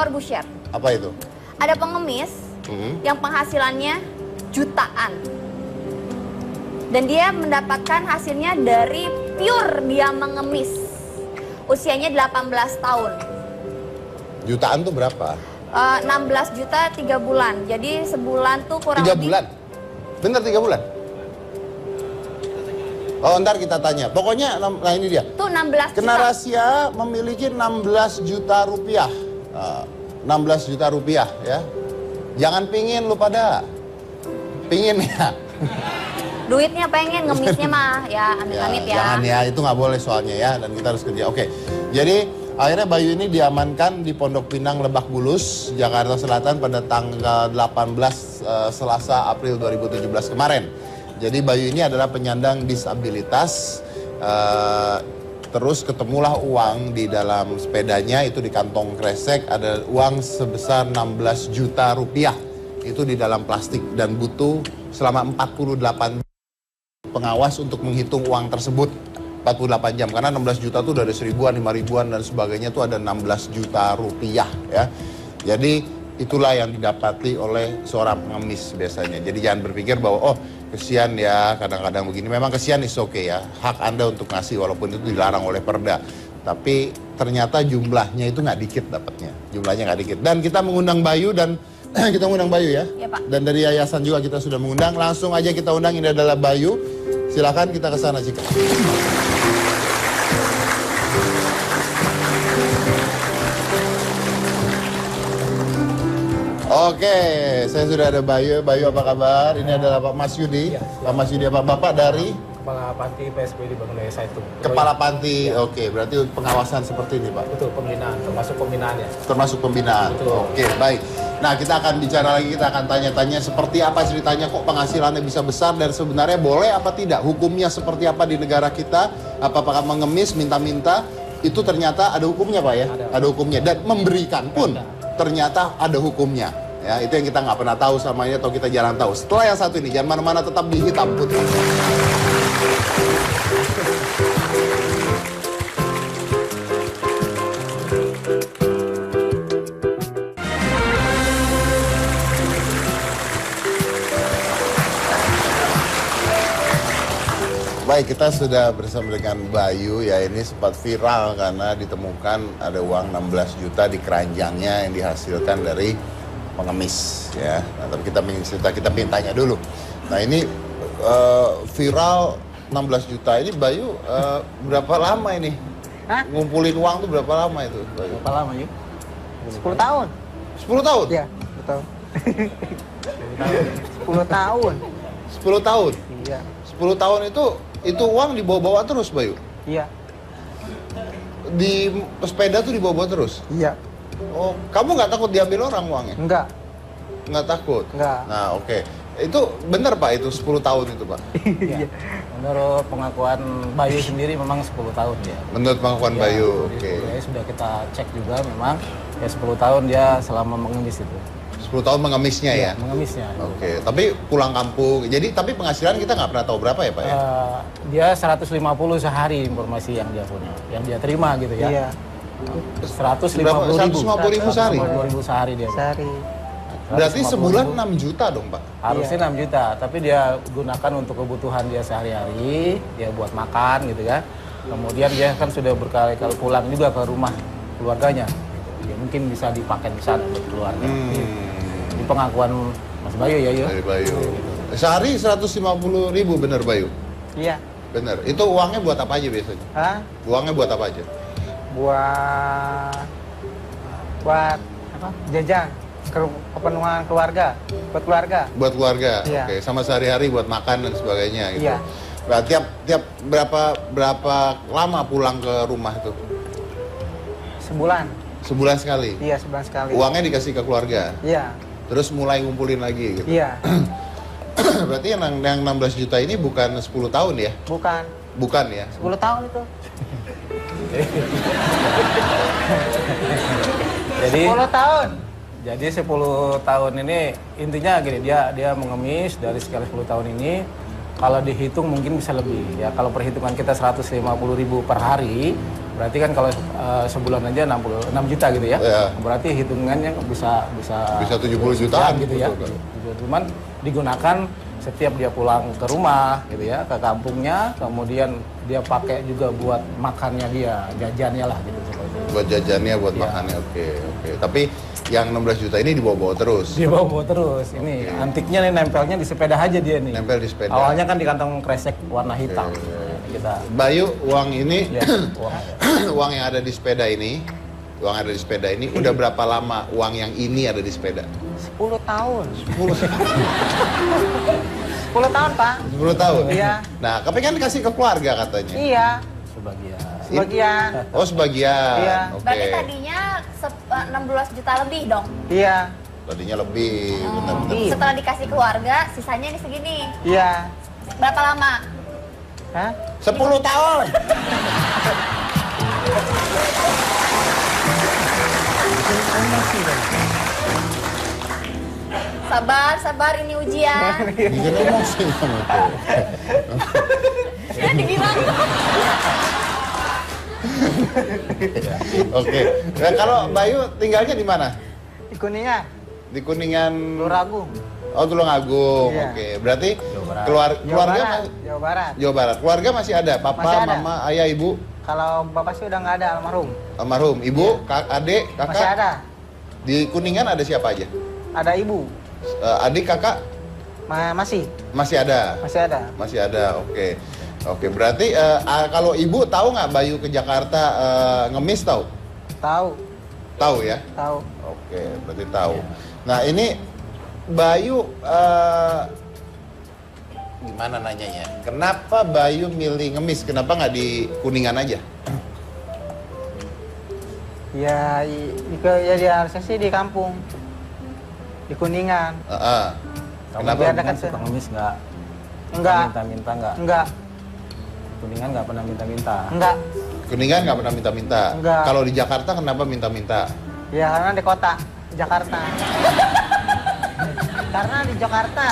Corbusier. Apa itu? Ada pengemis yang penghasilannya jutaan. Dan dia mendapatkan hasilnya dari pure dia mengemis. Usianya 18 tahun. Jutaan tuh berapa? 16 juta 3 bulan. Jadi sebulan tuh kurang 3 lebih. bulan? Bener 3 bulan? Oh, ntar kita tanya. Pokoknya, nah ini dia. Tuh 16 Kena juta. Rahasia memiliki 16 juta rupiah. 16 juta rupiah ya. Jangan pingin lu pada. Pingin ya. Duitnya pengen, ngemisnya mah ya amit-amit ya. Jangan ya, itu nggak boleh soalnya ya. Dan kita harus kerja. Oke, jadi akhirnya Bayu ini diamankan di Pondok Pinang, Lebak Bulus, Jakarta Selatan pada tanggal 18 Selasa April 2017 kemarin. Jadi Bayu ini adalah penyandang disabilitas. Terus ketemulah uang di dalam sepedanya, itu di kantong kresek ada uang sebesar 16 juta rupiah. Itu di dalam plastik dan butuh selama 48 pengawas untuk menghitung uang tersebut. 48 jam, karena 16 juta tuh dari 1000-an, 5.000-an dan sebagainya tuh ada 16 juta rupiah ya. Jadi itulah yang didapati oleh seorang pengemis biasanya. Jadi jangan berpikir bahwa oh kesian ya kadang-kadang begini. Memang kesian is oke ya, hak Anda untuk ngasih walaupun itu dilarang oleh perda. Tapi ternyata jumlahnya itu nggak dikit dapatnya, jumlahnya nggak dikit. Dan kita mengundang Bayu dan kita mengundang Bayu ya. Iya, Pak. Dan dari yayasan juga kita sudah mengundang. Langsung aja kita undang, ini adalah Bayu. Silakan kita ke sana Cika. Oke, saya sudah ada Bayu. Bayu apa kabar? Ini adalah Pak Mas Yudi. Ya. Pak Mas Yudi apa? Bapak dari? Kepala Panti PSBD Bangun Desa itu. Kepala Panti. Ya. Oke, berarti pengawasan seperti ini Pak? Betul, pembinaan, termasuk pembinaannya. Termasuk pembinaan. Betul. Oke, baik. Nah, kita akan bicara lagi, kita akan tanya-tanya seperti apa ceritanya kok penghasilannya bisa besar dan sebenarnya boleh apa tidak? Hukumnya seperti apa di negara kita? Apakah mengemis, minta-minta? Itu ternyata ada hukumnya Pak ya? Ada hukumnya. Dan memberikan pun ternyata ada hukumnya. Ya, itu yang kita nggak pernah tahu sama ini atau kita jarang tahu. Setelah yang satu ini, jangan mana-mana, tetap di Hitam Putih. Baik, kita sudah bersama dengan Bayu ya. Ini sempat viral karena ditemukan ada uang 16 juta di keranjangnya yang dihasilkan dari pengemis ya. Nah, tapi kita mintanya dulu. Nah, ini viral 16 juta ini Bayu berapa lama ini? Hah? Ngumpulin uang tuh berapa lama itu Bayu? Berapa lama yuk? 10 tahun. 10 tahun? Iya, betul. 10 tahun. 10 tahun? Iya. 10 tahun itu uang dibawa-bawa terus Bayu? Iya. Di sepeda tuh dibawa-bawa terus? Iya. Oh, kamu nggak takut diambil orang uangnya? Enggak. Nggak takut? Enggak. Nah, oke. Itu benar Pak, itu 10 tahun itu Pak? Ya. Menurut pengakuan Bayu sendiri memang 10 tahun ya. Menurut pengakuan Bayu, oke. Ya, sudah kita cek juga memang ya 10 tahun dia selama mengemis itu. 10 tahun mengemisnya ya? Mengemisnya. Oke, tapi pulang kampung. Jadi, tapi penghasilan kita nggak pernah tahu berapa ya Pak ya? Dia 150 sehari informasi yang dia punya, yang dia terima gitu ya. Iya. 150 ribu. 150.000 sehari? 150 ribu sehari dia. Sehari. Berarti 150 sebulan ribu. 6 juta dong Pak? Harusnya 6 juta, tapi dia gunakan untuk kebutuhan dia sehari-hari, dia buat makan gitu kan. Kemudian dia kan sudah berkali-kali pulang juga ke rumah keluarganya. Ya mungkin bisa dipakai di sana buat keluarga. Di pengakuan Mas Bayu ya, yuk. Dari Bayu. Sehari 150.000 bener Bayu? Iya. Bener. Itu uangnya buat apa aja biasanya? Hah? Uangnya buat apa aja? Buat apa? Jajan. Kepenuhan keluarga. Buat keluarga. Buat keluarga, Iya. oke. Sama sehari-hari buat makan dan sebagainya gitu. Iya. Nah, tiap berapa lama pulang ke rumah itu? Sebulan. Sebulan sekali. Iya, sebulan sekali. Uangnya dikasih ke keluarga. Iya. Terus mulai ngumpulin lagi gitu. Iya. Berarti yang 16 juta ini bukan 10 tahun ya? Bukan. Bukan ya? 10 tahun itu. Jadi 10 tahun. Jadi 10 tahun ini intinya gini, dia mengemis dari sekian 10 tahun ini. Kalau dihitung mungkin bisa lebih ya. Kalau perhitungan kita 150 ribu per hari, Berarti kan kalau sebulan aja 66 juta gitu ya. Iya. Berarti hitungannya bisa Bisa 70 jutaan gitu ya. betul, Cuman digunakan setiap dia pulang ke rumah gitu ya, ke kampungnya, kemudian dia pakai juga buat makannya dia, jajannya lah gitu seperti itu. Buat jajannya, buat Iya. makannya, oke. Tapi yang 16 juta ini dibawa-bawa terus. Dia bawa terus. Ini antiknya nih nempelnya di sepeda aja dia nih. Nempel di sepeda. Awalnya kan di kantong kresek warna hitam. Oke. Nah, kita Bayu, uang ini, lihat uang. uang yang ada di sepeda ini, udah berapa lama uang yang ini ada di sepeda? 10 tahun. 10 tahun, Pak. 10 tahun? Iya. Nah, tapi kan dikasih ke keluarga katanya. Iya, Sebagian. sebagian. Oh, sebagian. Iya. Oke. Berarti tadinya 16 juta lebih dong. Iya, Tadinya lebih. Bentar-bentar. Iya. Setelah dikasih keluarga, sisanya ini segini. iya. Berapa lama? Hah? 10 tahun. Sabar, sabar, ini ujian. Bikin emosi kamu tuh. Ya dibilang. Oke. Nah, kalau Bayu tinggalnya di mana? Di Kuningan, Di Kuningan. Luragung, Oh, Tulungagung. Iya. Oke. Berarti Jawa Barat. Jawa keluarga Barat. Jawa Barat. Jawa Barat. Keluarga masih ada? Papa, Masih ada. mama, ayah, ibu, Kalau bapak sih udah nggak ada, almarhum. almarhum. Ibu, adik, kakak. Masih ada. Di Kuningan ada siapa aja? Ada ibu. Adik, kakak Masih, masih ada. masih ada. Masih ada. Oke. Oke, berarti kalau ibu tahu nggak Bayu ke Jakarta ngemis tahu? Tahu, Tahu ya? tahu. Oke, berarti tahu. Nah, ini Bayu gimana nanyanya? Kenapa Bayu milih ngemis? Kenapa nggak di Kuningan aja? Ya, ya dia harusnya sih di kampung, di Kuningan. Heeh. Kenapa? Biar Kuningan dekat suka ngemis nggak? Enggak, Minta-minta nggak? enggak, Kuningan nggak pernah minta-minta. enggak. Kuningan nggak pernah minta-minta. Enggak. Kalau di Jakarta kenapa minta-minta? Ya karena di kota Jakarta. Karena di Jakarta.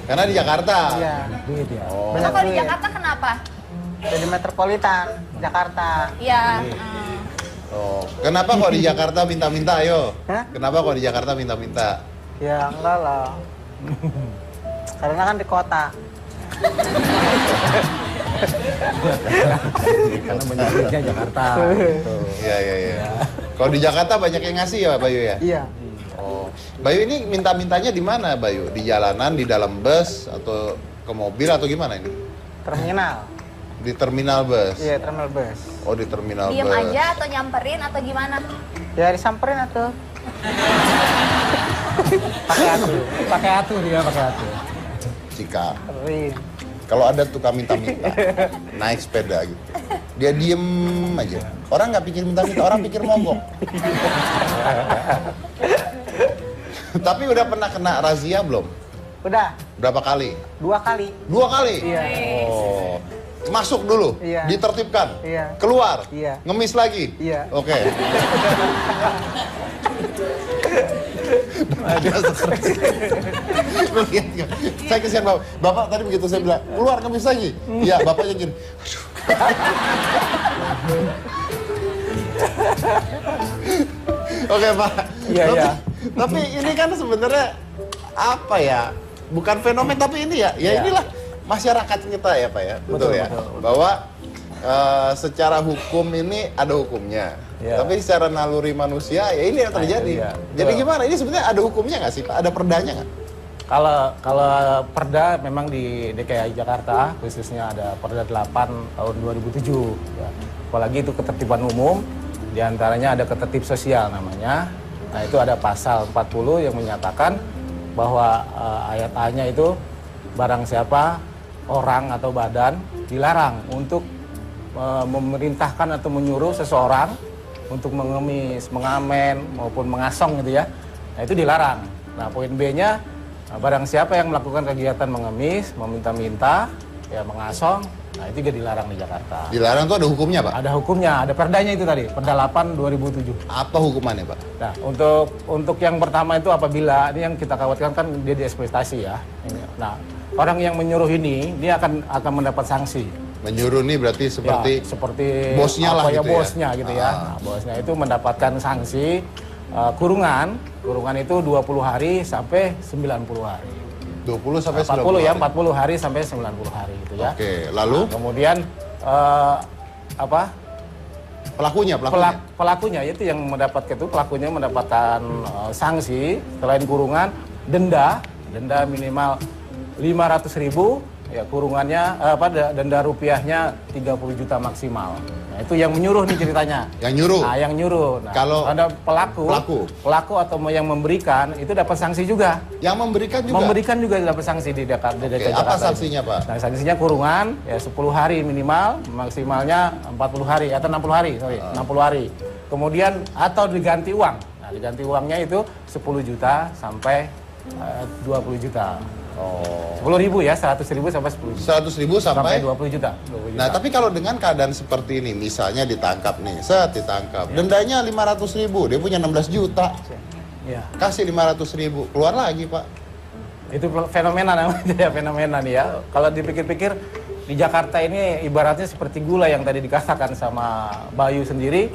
Karena di Jakarta. Iya. Duit ya. Oh. Banyak Kalau di duit. Jakarta kenapa? Jadi metropolitan Jakarta. Ya. Oh. Kenapa kok di Jakarta minta-minta? Ayo. Hah? Kenapa kok di Jakarta minta-minta? Ya enggak lah. Karena kan di kota. Karena banyak duitnya Jakarta. Gitu. Iya, iya, iya. Kalau di Jakarta banyak yang ngasih ya, Bayu ya? Iya. Oh. Bayu ini minta-mintanya di mana, Bayu? Di jalanan, di dalam bus, atau ke mobil, atau gimana ini? Terminal. Di terminal bus? Iya, terminal bus. Oh, di terminal Diem bus. aja atau nyamperin atau gimana? Ya disamperin atuh. Pakai atuh. Pakai atur dia, pakai atur. Cika. Kering. Kalau ada tukang minta-minta, naik sepeda gitu. Dia diem aja. Orang nggak pikir minta-minta, orang pikir mogok. Tapi udah pernah kena razia belum? Udah Berapa kali? 2 kali. 2 kali? Iya. Oh. Masuk dulu, Iya. ditertibkan, Iya. keluar, Iya. ngemis lagi. Iya. Oke. Lu lihat nggak? Saya kesian bapak. Bapak tadi begitu saya bilang keluar ngemis lagi. Iya, bapaknya gini. Oke Pak. Iya, iya. Tapi ini kan sebenarnya apa ya? Bukan fenomen tapi ini ya. Ya Iya. inilah masyarakat kita ya Pak ya. Betul, ya. betul. Bahwa secara hukum ini ada hukumnya. Iya. Tapi secara naluri manusia ya ini yang terjadi. Iya, Jadi betul. gimana? Ini sebenarnya ada hukumnya nggak sih Pak? Ada perdanya nggak? Kalau Perda memang di DKI Jakarta khususnya ada Perda 8 tahun 2007 ya. Apalagi itu ketertiban umum, diantaranya ada ketertib sosial namanya. Nah itu ada pasal 40 yang menyatakan bahwa ayat A-nya itu barang siapa orang atau badan dilarang untuk memerintahkan atau menyuruh seseorang untuk mengemis, mengamen maupun mengasong gitu ya. Nah itu dilarang. Nah poin B-nya barang siapa yang melakukan kegiatan mengemis, meminta-minta, ya mengasong, nah itu juga dilarang di Jakarta. Dilarang tuh ada hukumnya Pak? Ada hukumnya, ada perdanya itu tadi, Perda 8 2007. Apa hukumannya Pak? Nah, untuk yang pertama itu apabila ini yang kita khawatirkan kan dia dieksploitasi ya. Ini. Nah, orang yang menyuruh ini dia akan mendapat sanksi. Menyuruh nih berarti seperti ya, seperti bosnya lah apa ya gitu ya? bosnya gitu ya. Nah, bosnya itu mendapatkan sanksi kurungan itu 20 hari sampai 90 hari. 20 sampai 40 ya, 90 40 hari sampai 90 hari gitu ya. Oke, lalu Nah, kemudian pelakunya itu yang mendapatkan itu pelakunya mendapatkan sanksi selain kurungan, denda minimal 500.000 ya, kurungannya denda rupiahnya 30 juta maksimal. Nah, itu yang menyuruh nih ceritanya. yang nyuruh. Nah, yang nyuruh. Nah, Kalau ada pelaku atau yang memberikan itu dapat sanksi juga. Yang memberikan juga. Memberikan juga dapat sanksi di DKI Oke, Jakarta. apa sanksinya, Pak? Nah, sanksinya kurungan ya 10 hari minimal, maksimalnya 40 hari atau 60 hari, 60 hari. Kemudian atau diganti uang. Nah, diganti uangnya itu 10 juta sampai 20 juta. Oh. 10.000 ya, 100.000 sampai 10 juta. 100.000 sampai 20 juta. 20 juta. Nah, tapi kalau dengan keadaan seperti ini, misalnya ditangkap nih, ditangkap. Ya. Dendanya 500.000, dia punya 16 juta. Ya. Kasih 500.000, keluar lagi, Pak. Itu fenomena namanya ya, fenomena nih ya. Kalau dipikir-pikir di Jakarta ini ibaratnya seperti gula yang tadi dikatakan sama Bayu sendiri,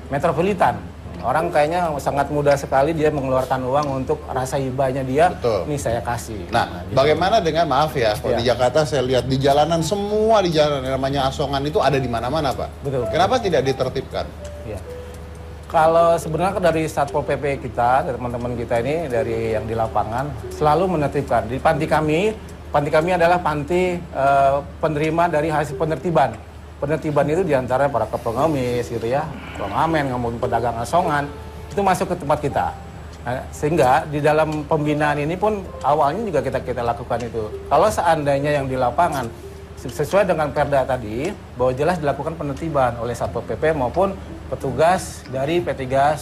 metropolitan. Orang kayaknya sangat mudah sekali dia mengeluarkan uang untuk rasa hibahnya dia. Betul. Ini saya kasih. Nah, gitu. bagaimana dengan, maaf ya, kalau Ya. di Jakarta saya lihat di jalanan, semua di jalanan yang namanya asongan itu ada di mana-mana, Pak. Betul. Kenapa tidak ditertibkan? Ya. Kalau sebenarnya dari Satpol PP kita, dari teman-teman kita ini, dari yang di lapangan, selalu menertibkan. Di panti kami adalah panti penerima dari hasil penertiban. Penertiban itu diantara para pengemis gitu ya, pengamen, kemudian pedagang asongan, itu masuk ke tempat kita. Nah, sehingga di dalam pembinaan ini pun awalnya juga kita lakukan itu. Kalau seandainya yang di lapangan sesuai dengan Perda tadi, bahwa jelas dilakukan penertiban oleh Satpol PP maupun petugas dari P3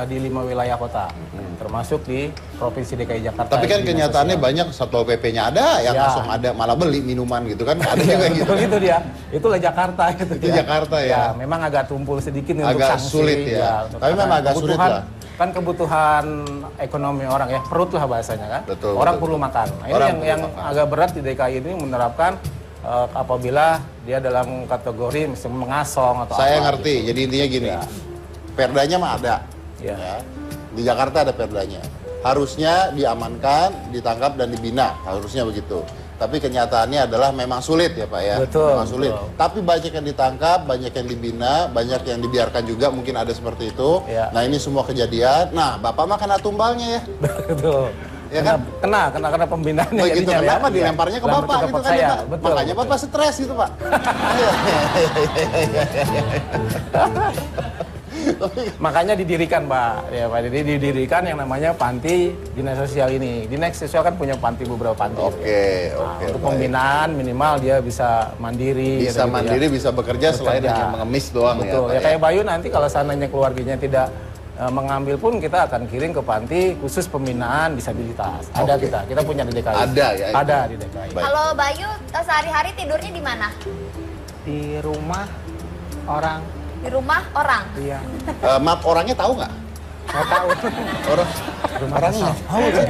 di 5 wilayah kota, termasuk di Provinsi DKI Jakarta. Tapi kan di Dinas kenyataannya Sosial. banyak Satpol PP-nya ada, yang Ya. asong ada, malah beli minuman gitu kan, ada juga gitu. Itu dia. Itulah Jakarta gitu. Itu Jakarta ya. Memang agak tumpul sedikit nih untuk Agak sanksi. sulit ya. Tapi karena memang agak sulit lah. Kan kebutuhan ekonomi orang ya, perut lah bahasanya kan. Betul, Orang betul. perlu makan. Nah, ini Orang yang perlu makan. agak berat di DKI ini menerapkan apabila dia dalam kategori misalnya mengasong atau Saya apa, ngerti, gitu. jadi intinya gini, Ya. Perdanya mah ada. Ya. Ya. Di Jakarta ada perdanya. Harusnya diamankan, ditangkap dan dibina, harusnya begitu. Tapi kenyataannya adalah memang sulit ya Pak ya. Betul, Memang sulit. betul. Tapi banyak yang ditangkap, banyak yang dibina, banyak yang dibiarkan juga, mungkin ada seperti itu. Ya. Nah, ini semua kejadian. Nah, Bapak mah kena tumbalnya ya. Betul. Ya kan? Kena pembinaannya. Begitu, jadinya, kenapa ya. dilemparnya ke Lempar Bapak gitu kan saya. ya, Pak? Betul, Makanya betul. Bapak stres gitu Pak. Makanya didirikan Pak, ya Pak. Jadi didirikan yang namanya panti dinas sosial ini. Dinas sosial kan punya beberapa panti. Oke, Nah, oke. untuk baik. pembinaan minimal dia bisa mandiri. Bisa gitu, mandiri, ya. bisa bekerja selain Bekerja. hanya mengemis doang Betul. ya. Ya, Pak, kayak Bayu nanti kalau seandainya keluarganya tidak mengambil pun kita akan kirim ke panti khusus pembinaan disabilitas. Ada Oke. kita punya di DKI. Ada ya, itu. Ada di DKI. Baik. Kalau Bayu sehari-hari tidurnya di mana? Di rumah orang. Di rumah orang. Iya. Maaf, orangnya tahu nggak? Nggak tahu. Orangnya nggak tahu kan?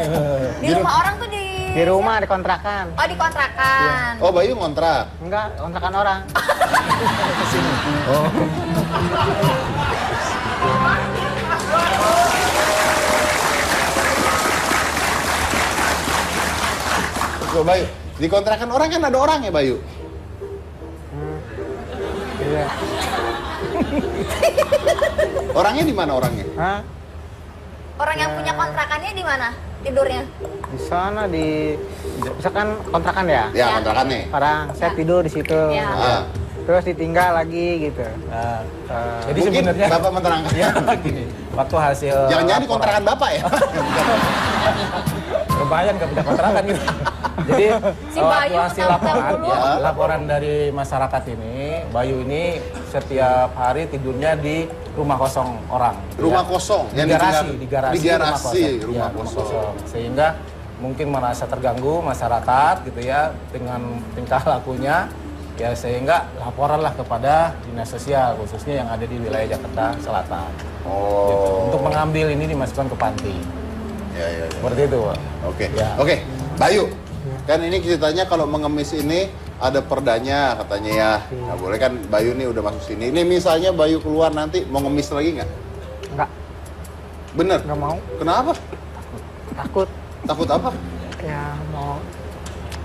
Di rumah orang tuh di Di rumah di kontrakan. Oh, di kontrakan. Oh, Bayu ngontrak. Enggak, kontrakan orang. So, Bayu, di kontrakan orang kan ada orang ya, Bayu? Iya. Orangnya di mana orangnya? Hah? Orang yang punya kontrakannya di mana tidurnya? Di sana misalkan kontrakan ya. Ya, kontrakan nih. Orang saya tidur di situ. Ya. Ah. Terus ditinggal lagi gitu. Nah, Eh, jadi Mungkin sebenarnya Bapak menerangkan. ya gini, waktu hasil Jangan-jangan di laporan- kontrakan Bapak ya? Kebayang nggak punya kontrakan gitu. Jadi Si waktu Bayu hasil tahu laporan, dulu. ya, laporan dari masyarakat ini, Bayu ini setiap hari tidurnya di rumah kosong orang. Rumah ya. kosong, Di yang garasi, ditinggal- di garasi, di garasi, rumah rumah kosong. kosong. Sehingga mungkin merasa terganggu masyarakat gitu ya dengan tingkah lakunya. Ya sehingga laporanlah kepada dinas sosial khususnya yang ada di wilayah Jakarta Selatan. Gitu. Oh. Untuk mengambil ini dimasukkan ke panti. Ya, ya, ya. Seperti itu, Pak. Oke. Ya. Oke, Bayu. Kan ini ceritanya kalau mengemis ini ada perdanya katanya ya. Nggak boleh kan Bayu nih udah masuk sini. Ini misalnya Bayu keluar nanti mau ngemis lagi nggak? Enggak, Bener? nggak mau. Kenapa? Takut. Takut apa? Ya mau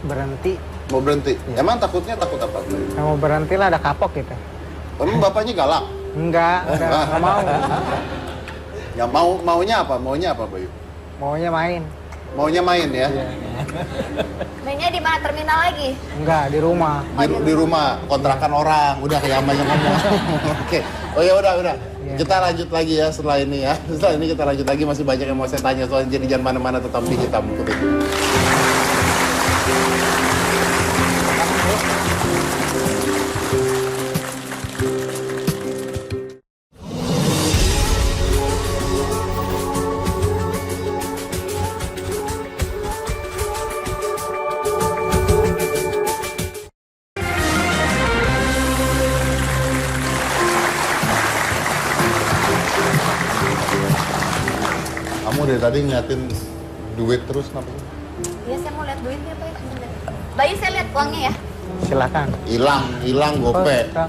berhenti. Mau berhenti? Emang takutnya takut apa? Ya, mau berhenti lah ada kapok gitu. Emang bapaknya galak? Enggak mau. Ya maunya apa? Maunya apa Bayu? Maunya main. Maunya main ya? Mainnya di mana? Terminal lagi? Enggak, di rumah. Di rumah kontrakan orang. Udah kayak banyak ngomong. Oke. Oh ya udah. Kita lanjut lagi ya setelah ini ya. Setelah ini kita lanjut lagi, masih banyak yang mau saya tanya soalnya, jadi jangan mana-mana, tetap di Hitam Putih. Kamu dari tadi ngeliatin duit terus kenapa sih? Iya, saya mau lihat duitnya, Pak. Bayu, saya lihat uangnya ya. Silakan. Hilang gope. Oh,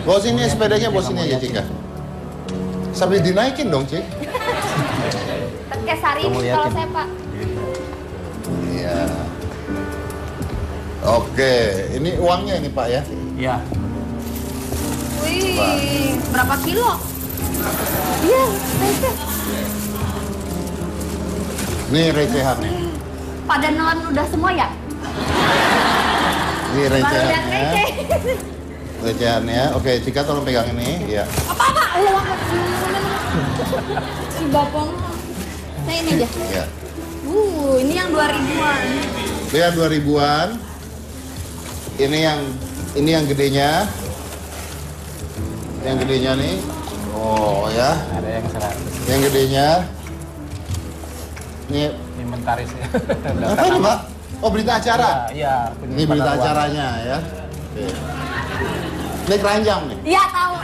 Bawa sini sepedanya, bawa sini aja Cika. Sampai dinaikin dong Cik. Kayak sehari ini kalau saya, Pak. Iya. Oke, ini uangnya ini Pak ya. Iya. Wih, berapa kilo? Iya, receh. Ini recehan nih. Pada nelan udah semua ya? Ini Baru lihat recehannya. receh. Recehannya. Oke, Cika tolong pegang ini. Iya. Apa-apa? Allah, si Bapong. Saya ini aja. Iya. Ini yang 2000-an. Lihat 2000-an. Ini yang gedenya. Yang gedenya nih. Oh ya. Ada yang 100. Yang gedenya. Ini Inventaris ya. apa ini Pak? Oh, berita acara. Iya. Ini berita acaranya ya. Oke. Ini keranjang nih. Iya, tahu.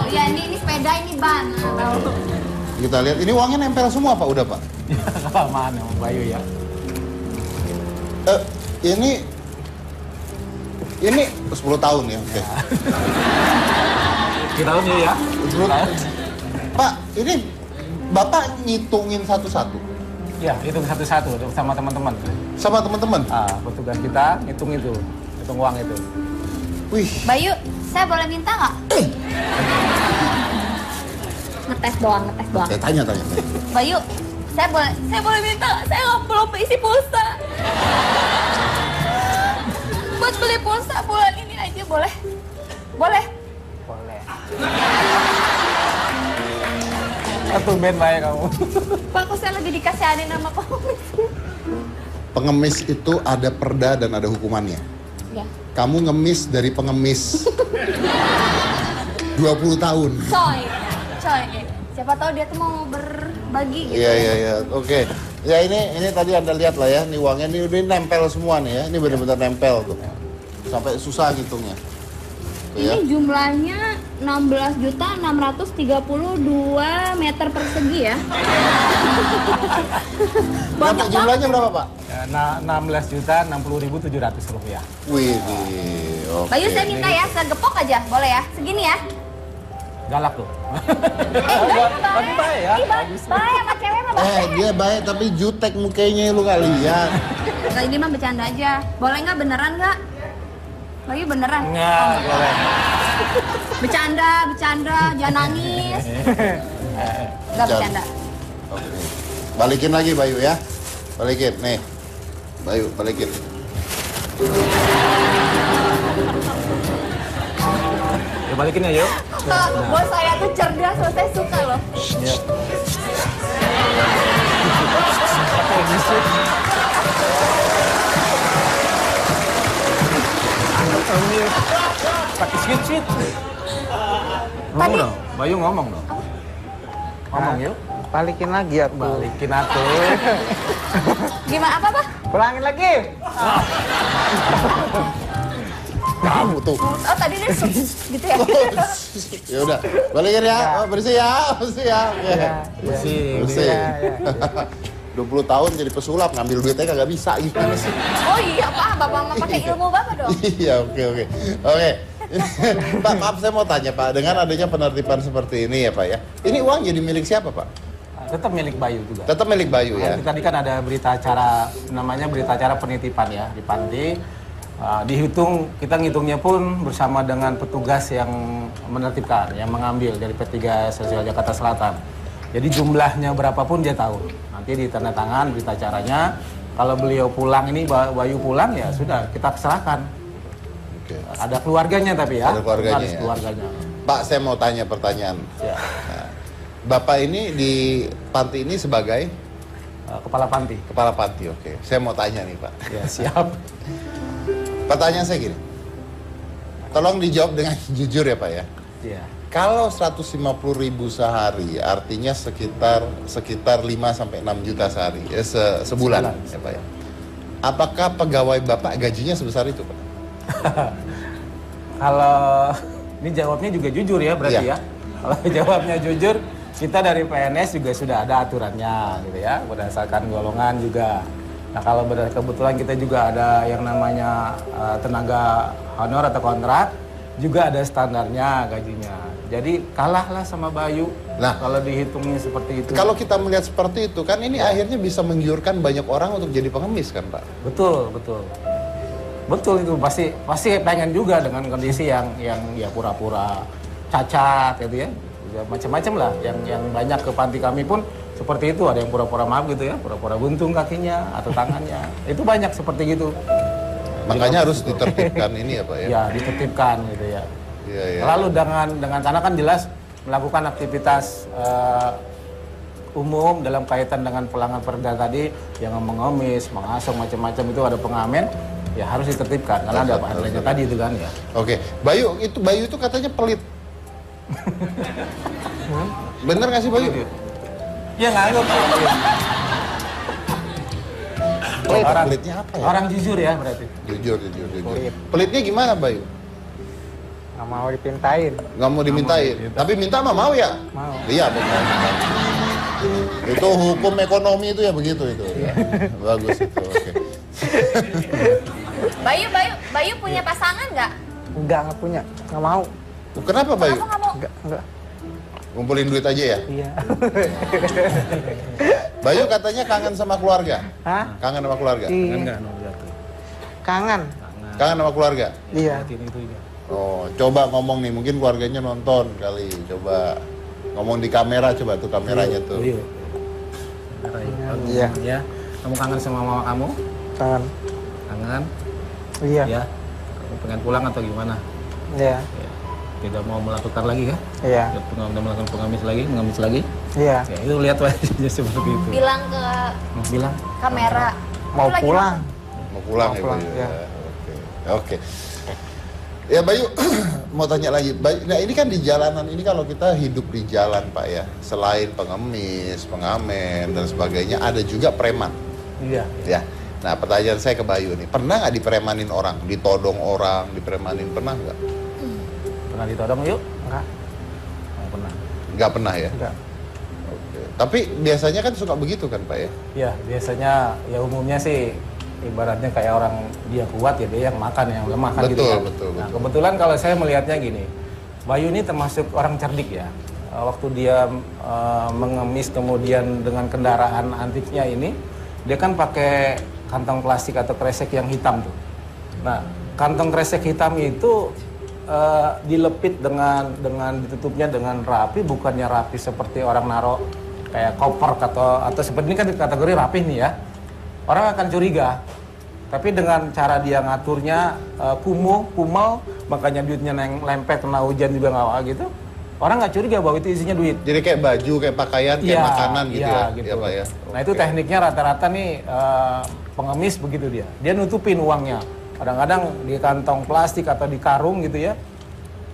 Ya, ini sepeda, ini ban. Tahu. Kita lihat. Ini uangnya nempel semua Pak, udah Pak. Kelamaan sama Bayu ya. Ini 10 tahun ya. Oke. Kita tahu ya. 10 Pak, ini Bapak ngitungin satu-satu Ya, hitung satu-satu sama teman-teman. sama teman-teman. Petugas kita hitung uang itu. Wih, Bayu, saya boleh minta nggak? Ngetes doang. tanya. Bayu, saya boleh minta nggak? Saya nggak belum isi pulsa. Buat beli pulsa bulan ini aja boleh? Boleh? boleh. Satu band baik kamu. Pak, kok saya lagi dikasihanin sama pengemis? pengemis itu ada perda dan ada hukumannya. Ya. Kamu ngemis dari pengemis 20 tahun. Coy. Siapa tahu dia tuh mau berbagi gitu. Iya. Oke. Ya ini tadi Anda lihat lah ya, ini uangnya ini udah nempel semua nih ya. Ini benar-benar nempel tuh. Sampai susah ngitungnya. Tuh ya. Ini jumlahnya 16.632 meter persegi ya. Berapa jumlahnya berapa, Pak? 16.060.700 rupiah. Wih, oke. Bayu, saya minta ya, segepok aja, boleh ya? Segini ya? Galak tuh. Tapi baik ya. Baik sama cewek mah baik. Dia baik tapi jutek mukanya lu kali lihat. Nggak, ini mah bercanda aja. Boleh nggak, beneran nggak? Bayu beneran? Enggak, boleh. Bercanda, jangan nangis. Nggak bercanda. Oke. Balikin lagi Bayu ya. Balikin, nih. Bayu, balikin. Ya balikin ya yuk. Bos saya tuh cerdas, saya suka loh. Yuk. Pakai shit. Ngomong dong, Bayu ngomong dong. Ngomong yuk. Balikin lagi ya. Balikin atuh. Gimana, apa? Ulangin lagi. Kamu tuh. Oh, tadi dia gitu ya? Ya udah, balikin ya. Oh, bersih ya. Oke. Bersih. Bersih. Ya. 20 tahun jadi pesulap, ngambil duitnya kagak bisa gimana sih? Oh iya Pak, Bapak mah pakai ilmu Bapak dong. Iya, oke. Oke. Pak, maaf saya mau tanya Pak, dengan adanya penertiban seperti ini ya Pak ya. Ini uang jadi milik siapa Pak? Tetap milik Bayu juga. Tetap milik Bayu ya. Tadi kan ada berita acara, namanya berita acara penitipan ya di panti. Dihitung, kita ngitungnya pun bersama dengan petugas yang menertibkan, yang mengambil dari P3 Sosial Jakarta Selatan. Jadi jumlahnya berapapun dia tahu. Nanti ditandatangan berita acaranya. Kalau beliau pulang ini, Bayu pulang ya sudah kita serahkan. Oke. Ada keluarganya tapi ya. Ada keluarganya Harus ya. keluarganya. Pak, saya mau tanya pertanyaan. Ya. Nah, Bapak ini di panti ini sebagai Kepala panti. kepala panti, oke. Saya mau tanya nih Pak. Ya siap. Pertanyaan saya gini. Tolong dijawab dengan jujur ya Pak ya. Iya. Kalau 150.000 sehari, artinya sekitar 5 sampai 6 juta sehari, sebulan ya Pak ya. Apakah pegawai Bapak gajinya sebesar itu Pak? Kalau ini jawabnya juga jujur ya berarti Iya. ya. Kalau jawabnya jujur, kita dari PNS juga sudah ada aturannya gitu ya, berdasarkan golongan juga. Nah kalau kebetulan kita juga ada yang namanya tenaga honor atau kontrak, juga ada standarnya gajinya. Jadi kalahlah sama Bayu. Nah, kalau dihitungnya seperti itu. Kalau kita melihat seperti itu kan ini akhirnya bisa menggiurkan banyak orang untuk jadi pengemis kan Pak? Betul. Betul itu pasti pengen juga dengan kondisi yang ya pura-pura cacat gitu ya. Macam-macam lah yang banyak ke panti kami pun seperti itu, ada yang pura-pura maaf gitu ya, pura-pura buntung kakinya atau tangannya. Itu banyak seperti gitu. Makanya harus ditertibkan ini ya Pak ya. Ya, ditertibkan gitu ya. Iya. Lalu dengan karena kan jelas melakukan aktivitas umum dalam kaitan dengan pelanggan perda tadi yang mengemis, mengasuh macam-macam itu ada pengamen, ya harus ditertibkan karena ada adanya tadi itu kan ya. Oke, Bayu itu katanya pelit. Bener nggak sih Bayu? Ya ngangguk. Pelitnya apa ya? Orang jujur ya berarti. Jujur. Pelitnya gimana Bayu? Nggak mau dipintain. Nggak mau dimintain, tapi minta mah mau ya? Mau. Iya benar. Itu hukum ekonomi itu ya begitu itu. Bagus itu. Oke. Bayu punya pasangan nggak? Nggak punya. Nggak mau. Kenapa Bayu? Kenapa nggak mau? Nggak. Ngumpulin duit aja ya? Iya. Bayu katanya kangen sama keluarga. Hah? Kangen sama keluarga. Iya. Kangen. Kangen sama keluarga. Iya. Oh, coba ngomong nih, mungkin keluarganya nonton kali. Coba ngomong di kamera, coba tuh kameranya tuh. Iya. Ya. Kamu kangen sama mama kamu? Kangen. Kangen? Iya. Ya. Kamu pengen pulang atau gimana? Iya. Ya. Tidak mau melakukan lagi ya? Iya. Tidak melakukan pengemis lagi? Iya. Ya, itu lihat wajahnya seperti itu. Bilang ke Bilang. kamera. Mau "Aku lagi pulang. Mau pulang Mau ya pulang, Bayu. ya. Oke. Ya Bayu, mau tanya lagi. Nah ini kan di jalanan ini kalau kita hidup di jalan Pak ya, selain pengemis, pengamen dan sebagainya, ada juga preman. Iya. Ya. Nah pertanyaan saya ke Bayu nih, pernah nggak dipremanin orang, ditodong orang, dipremanin, pernah nggak? Pernah ditodong yuk? Enggak. Nggak pernah. Nggak pernah ya? Enggak. Oke. Tapi biasanya kan suka begitu kan Pak ya? Ya, biasanya ya umumnya sih ibaratnya kayak orang dia kuat ya dia yang makan, yang lemah kan gitu kan. Betul. Nah, kebetulan kalau saya melihatnya gini, Bayu ini termasuk orang cerdik ya. Waktu dia mengemis kemudian dengan kendaraan antiknya ini, dia kan pakai kantong plastik atau kresek yang hitam tuh. Nah, kantong kresek hitam itu dilepit dengan ditutupnya dengan rapi, bukannya rapi seperti orang naruh kayak koper atau seperti ini kan kategori rapih nih ya. Orang akan curiga, tapi dengan cara dia ngaturnya kumel, makanya duitnya lempet kena hujan juga nggak gitu. Orang nggak curiga bahwa itu isinya duit. Jadi kayak baju, kayak pakaian, kayak makanan gitu ya? Gitu. Ya, Pak ya? Nah itu tekniknya rata-rata nih pengemis begitu dia. Dia nutupin uangnya. Kadang-kadang di kantong plastik atau di karung gitu ya.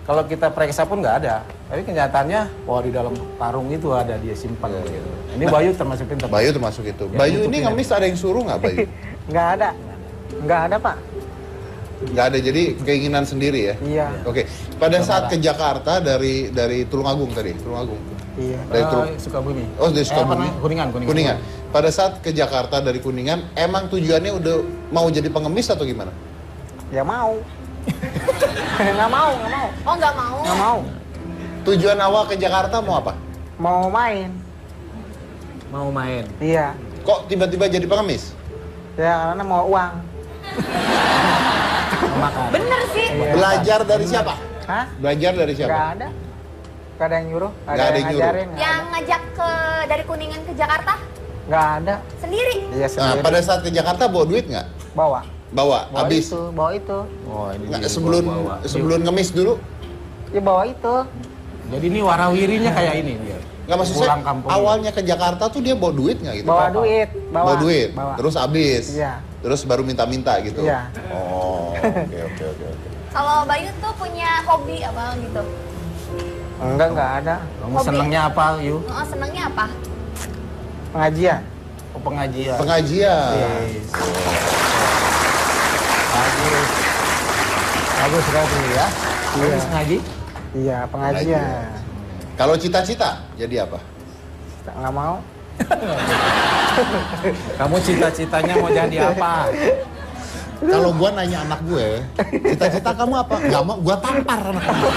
Kalau kita periksa pun nggak ada. Tapi kenyataannya, wah di dalam karung itu ada dia simpan gitu. Ini Bayu termasuk pintar. Bayu termasuk itu. Ya, Bayu itu ini pilihan. ngemis ada yang suruh nggak Bayu? Nggak ada. Nggak ada, Pak. Nggak ada, jadi keinginan sendiri ya? Iya. Oke, pada saat ke Jakarta dari Tulungagung tadi, Tulungagung. Iya. Dari Sukabumi. Oh, dari Sukabumi. Kuningan. Pada saat ke Jakarta dari Kuningan, emang tujuannya udah mau jadi pengemis atau gimana? Ya mau. Nggak mau. Oh, nggak mau. Nggak mau. Tujuan awal ke Jakarta mau apa? Mau main. Mau main. Iya. Kok tiba-tiba jadi pengemis? Ya karena mau uang. Mau makan. Bener sih. Iya. Belajar dari siapa? Hah? Belajar dari siapa? Nggak ada. Nggak ada yang nyuruh. Nggak ada yang nyuruh. ngajarin. nggak Yang ada. ngajak dari Kuningan ke Jakarta Nggak ada. sendiri. Iya Nah, sendiri. pada saat ke Jakarta bawa duit nggak? Bawa. Bawa, habis. Bawa itu. Oh, ini Nggak, dia sebelum ngemis dulu? Ya bawa itu. Jadi ini warawirinya kayak ini dia. Nggak, maksud saya Pulang kampung. awalnya ke Jakarta tuh dia bawa duit nggak gitu? Bawa duit. Bawa duit, Bawa. terus habis. Iya. Terus baru minta-minta gitu? Iya. Oh, oke. Kalau Bayu tuh punya hobi apa gitu? Nggak ada. Kamu Hobi. senangnya apa, Yu? Oh, senangnya apa? Pengajian. Oh, pengajian. Pengajian. Yes. Bagus. Bagus sekali ya. Habis ngaji? Iya, pengajian. Kalau cita-cita jadi apa? Nggak mau. Kamu cita-citanya mau jadi apa? Kalau gua nanya anak gue, cita-cita kamu apa? Gak mau, gua tampar anak gue.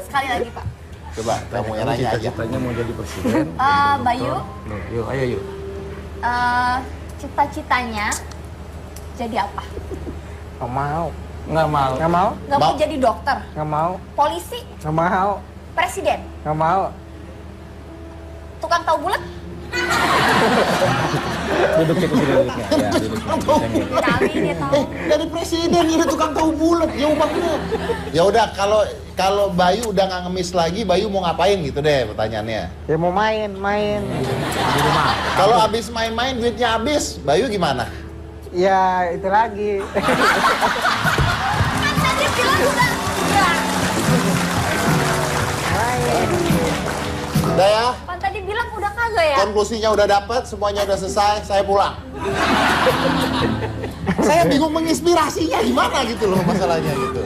Sekali lagi, Pak. Coba, kamu yang nanya aja. Cita-citanya mau jadi presiden. Bayu, Loh, yuk, ayo yuk. cita-citanya jadi apa? Nggak mau. Nggak mau. Nggak mau. Nggak mau jadi dokter, Nggak mau. polisi, Nggak mau. presiden, Nggak mau. tukang tahu bulat, Duduk ke sini duduknya. Ya, duduk. kali dia tahu. Dari presiden ini tukang tahu bulat, jawabannya. Ya udah, kalau Bayu udah nggak ngemis lagi, Bayu mau ngapain gitu deh pertanyaannya. Ya mau main. Di rumah. Kalau habis main-main duitnya habis, Bayu gimana? Ya itu lagi. Kan tadi bilang udah. Main. Udah ya, Kan tadi bilang udah kagak ya? konklusinya udah dapat, semuanya udah selesai, saya pulang. Saya bingung menginspirasinya gimana gitu loh masalahnya gitu.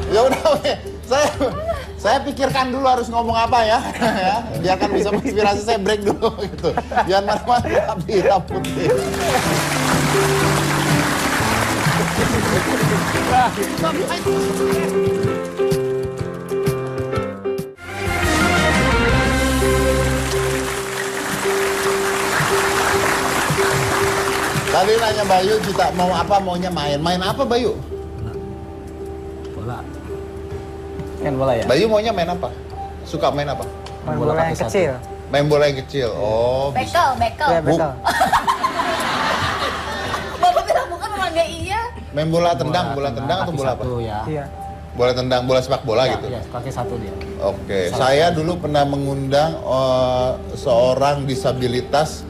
Ya udah, oke. Saya pikirkan dulu harus ngomong apa ya, biar kan bisa menginspirasi. Saya break dulu gitu. Jangan marah-marah, tapi putih. Tadi nanya Bayu cita mau apa, maunya main. Main apa Bayu? Bola. Main bola ya? Bayu maunya main apa? Suka main apa? Main Bola bola yang kaki satu. kecil. Main bola yang kecil. Oh, bisa. Bekel. Ya betul. Bapak bilang bukan malah nggak iya. Main bola tendang atau kaki bola apa? satu, ya. Iya. Bola tendang, bola sepak bola Ya, gitu. ya, kaki satu dia. Oke, saya dulu pernah mengundang seorang disabilitas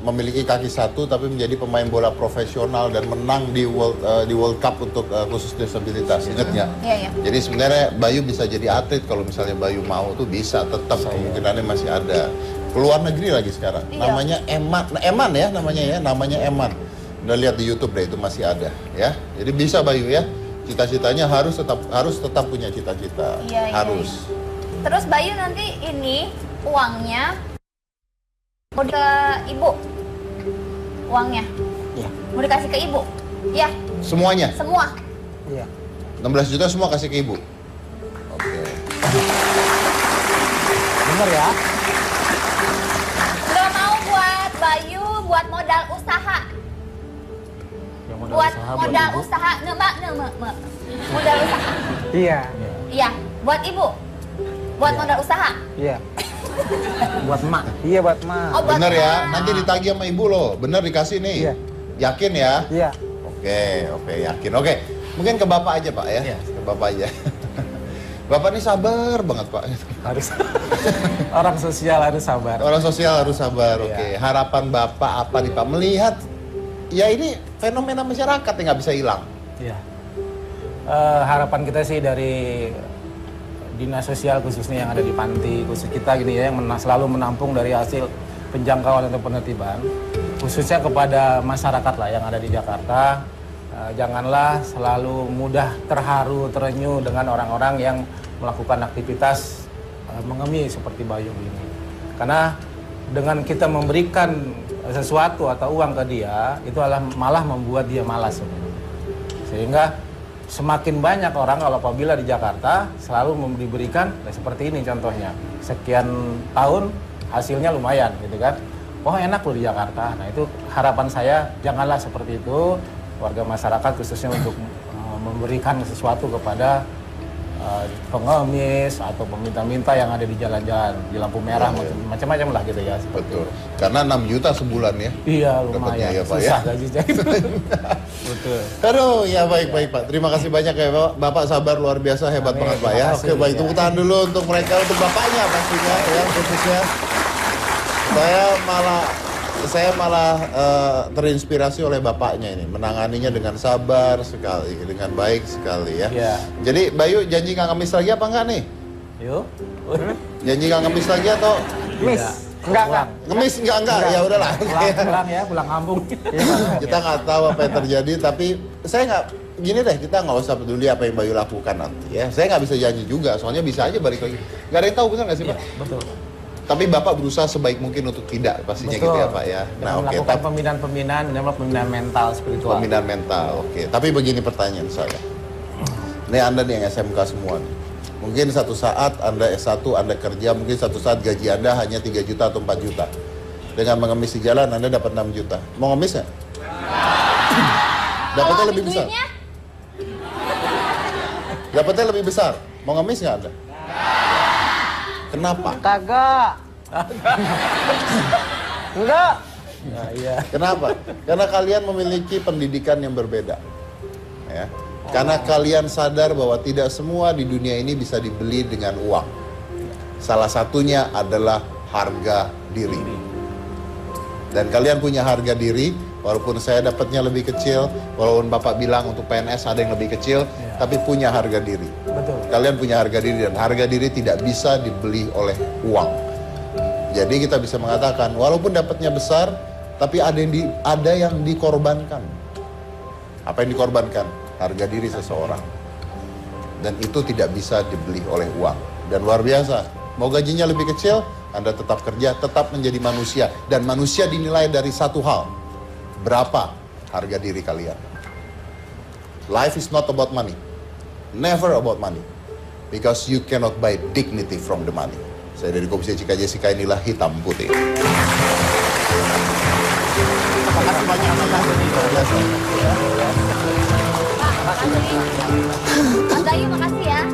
memiliki kaki satu tapi menjadi pemain bola profesional dan menang di World Cup untuk khusus disabilitas. Ingat nggak? Iya, iya. Jadi sebenarnya Bayu bisa jadi atlet kalau misalnya Bayu mau tuh bisa, tetap kemungkinannya masih ada. Keluar negeri lagi sekarang. Iya. Namanya Eman ya namanya Eman. Udah lihat di YouTube deh, itu masih ada ya. Jadi bisa Bayu ya. Cita-citanya harus tetap punya cita-cita. Iya, harus. Iya. Terus Bayu nanti ini uangnya mau ke ibu. Uangnya Iya. mau dikasih ke ibu. Ya, Semuanya. semua. Iya. 16 juta semua kasih ke ibu. Oke. Bener ya? Nggak mau buat Bayu buat modal usaha. Yang Buat usaha, modal ibu. usaha. Modal usaha. Iya. Ya. Iya, buat ibu. Buat modal usaha. Iya. Buat emak. Iya buat mah. Oh, buat Bener ya, emak. nanti ditagih sama ibu loh. Bener dikasih nih. Iya. Yakin ya? Iya. Oke, yakin. Oke, mungkin ke Bapak aja Pak ya. Iya. Ke Bapak aja. Bapak ini sabar banget Pak. Harus orang sosial harus sabar. Orang sosial harus sabar. Iya. Oke, harapan Bapak apa nih Pak? Melihat ya ini fenomena masyarakat yang nggak bisa hilang. Iya. Harapan kita sih dari dinas sosial khususnya yang ada di panti khusus kita gini ya, yang selalu menampung dari hasil penjangkauan atau penertiban. khususnya kepada masyarakat lah yang ada di Jakarta, janganlah selalu mudah terharu, terenyuh dengan orang-orang yang melakukan aktivitas mengemis seperti Bayu ini. Karena dengan kita memberikan sesuatu atau uang ke dia, itu malah membuat dia malas. Sehingga semakin banyak orang kalau apabila di Jakarta selalu diberikan seperti ini contohnya. Sekian tahun hasilnya lumayan gitu kan. Oh enak loh di Jakarta. Nah itu harapan saya janganlah seperti itu. Warga masyarakat khususnya untuk memberikan sesuatu kepada pengemis atau peminta-minta yang ada di jalan-jalan, di lampu merah, macam-macam lah gitu ya. Betul. Karena 6 juta sebulan ya. Iya Dapatnya lumayan, ya, Pak, susah ya? gajinya itu. Betul. Aduh, ya baik Pak. Terima kasih banyak ya Pak. Bapak sabar luar biasa, hebat Amin, banget Pak ya. terima kasih, Oke, baik, ya. tepuk tangan dulu untuk mereka, untuk bapaknya pastinya ya khususnya. Saya malah terinspirasi oleh bapaknya ini, menanganinya dengan sabar sekali, dengan baik sekali ya. Iya. Jadi Bayu janji nggak ngemis lagi apa enggak nih? Yuk. Janji nggak ngemis lagi atau Miss. Enggak. ngemis enggak? Ya udahlah. Pulang ya, pulang kampung. Kita nggak tahu apa yang terjadi, tapi saya nggak gini deh, kita nggak usah peduli apa yang Bayu lakukan nanti ya. Saya nggak bisa janji juga, soalnya bisa aja balik lagi. Nggak ada yang tahu, benar nggak sih Pak? Iya, betul. Tapi Bapak berusaha sebaik mungkin untuk tidak, pastinya Betul. gitu ya Pak ya. Nah, melakukan pembinaan mental spiritual. Pembinaan mental, oke. Tapi begini pertanyaan saya. Ini Anda nih yang SMK semua nih. Mungkin satu saat Anda S1, Anda kerja, mungkin satu saat gaji Anda hanya 3 juta atau 4 juta. Dengan mengemis di jalan Anda dapat 6 juta. Mau ngemis nggak? Dapatnya lebih besar. Duitnya? Dapatnya lebih besar. Mau ngemis nggak Anda? Kenapa? Kagak. Enggak. Nah, iya. Kenapa? Karena kalian memiliki pendidikan yang berbeda. Ya. Karena kalian sadar bahwa tidak semua di dunia ini bisa dibeli dengan uang. Salah satunya adalah harga diri. Dan kalian punya harga diri, walaupun saya dapatnya lebih kecil, walaupun Bapak bilang untuk PNS ada yang lebih kecil, tapi punya harga diri. Betul. Kalian punya harga diri dan harga diri tidak bisa dibeli oleh uang. Jadi kita bisa mengatakan walaupun dapatnya besar, tapi ada yang dikorbankan. Apa yang dikorbankan? Harga diri seseorang. Dan itu tidak bisa dibeli oleh uang. Dan luar biasa, mau gajinya lebih kecil, Anda tetap kerja, tetap menjadi manusia. Dan manusia dinilai dari satu hal. Berapa harga diri kalian? Life is not about money. Never about money. Because you cannot buy dignity from the money. Saya dari Komisi Cika Jessica, inilah Hitam Putih. Terima kasih banyak. Mas Bayu makasih ya.